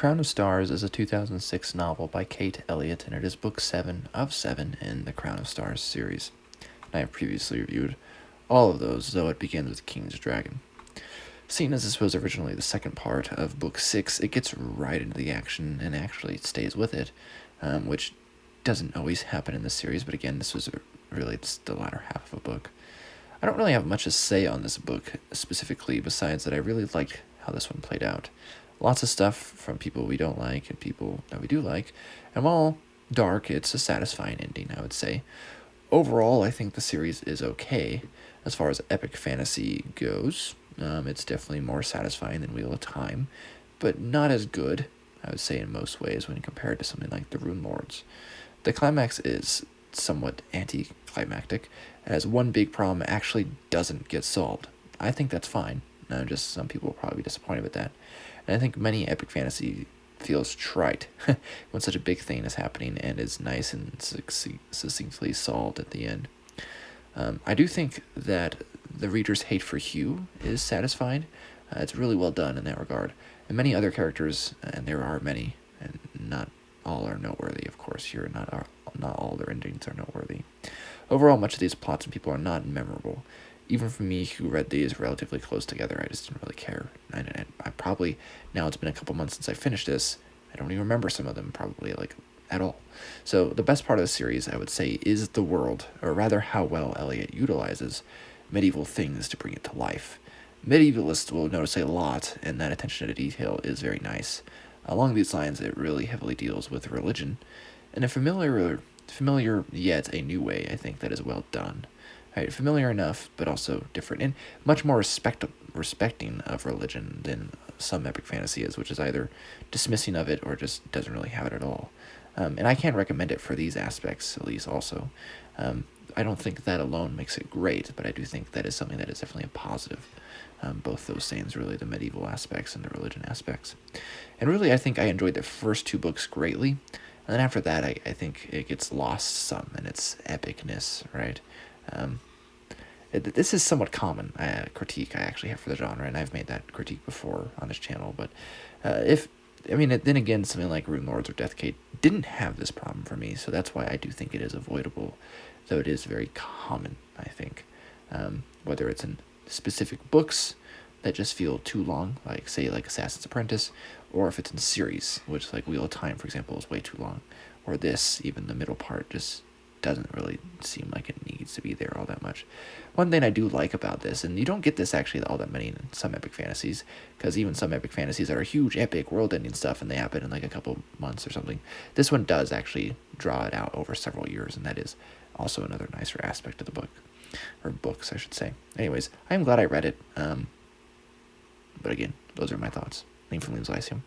Crown of Stars is a 2006 novel by Elliott, and it is book 7 of 7 in the Crown of Stars series. I have previously reviewed all of those, though it begins with King's Dragon. Seeing as this was originally the second part of book 6, it gets right into the action and actually stays with it, which doesn't always happen in this series, but again, this was really just the latter half of a book. I don't really have much to say on this book specifically, besides that I really liked how this one played out. Lots of stuff from people we don't like and people that we do like, and while dark, it's a satisfying ending, I would say. Overall, I think the series is okay. As far as epic fantasy goes, it's definitely more satisfying than Wheel of Time, but not as good, I would say, in most ways when compared to something like the Rune Lords. The climax is somewhat anticlimactic, as one big problem actually doesn't get solved. I think that's fine. Just some people will probably be disappointed with that. And I think many epic fantasy feels trite when such a big thing is happening and is nice and succinctly solved at the end. I do think that the reader's hate for Hugh is satisfied. It's really well done in that regard. And many other characters, and there are many, and not all are noteworthy, of course. Here, not all their endings are noteworthy. Overall, much of these plots and people are not memorable. Even for me, who read these relatively close together, I just didn't really care. And I probably, now it's been a couple months since I finished this, I don't even remember some of them, probably, at all. So the best part of the series, I would say, is the world, or rather how well Elliott utilizes medieval things to bring it to life. Medievalists will notice a lot, and that attention to detail is very nice. Along these lines, it really heavily deals with religion, in a familiar yet a new way, I think, that is well done. Right, familiar enough, but also different, and much more respecting of religion than some epic fantasy is, which is either dismissing of it or just doesn't really have it at all. And I can't recommend it for these aspects, at least, also. I don't think that alone makes it great, but I do think that is something that is definitely a positive. Both those things, really, the medieval aspects and the religion aspects. And really, I think I enjoyed the first two books greatly, and then after that, I think it gets lost some in its epicness, right? This is somewhat common critique I actually have for the genre, and I've made that critique before on this channel, but then again, something like Rune Lords or Deathgate didn't have this problem for me, so that's why I do think it is avoidable, though it is very common, I think. Whether it's in specific books that just feel too long, like Assassin's Apprentice, or if it's in series, which like Wheel of Time, for example, is way too long, or this, even the middle part, just doesn't really seem like it needs to be there all that much. One thing I do like about this, and you don't get this actually all that many in some epic fantasies, because even some epic fantasies are huge, epic, world-ending stuff, and they happen in like a couple months or something. This one does actually draw it out over several years, and that is also another nicer aspect of the book. Or books, I should say. Anyways, I'm glad I read it. But again, those are my thoughts. Liam from Liam's Lyceum.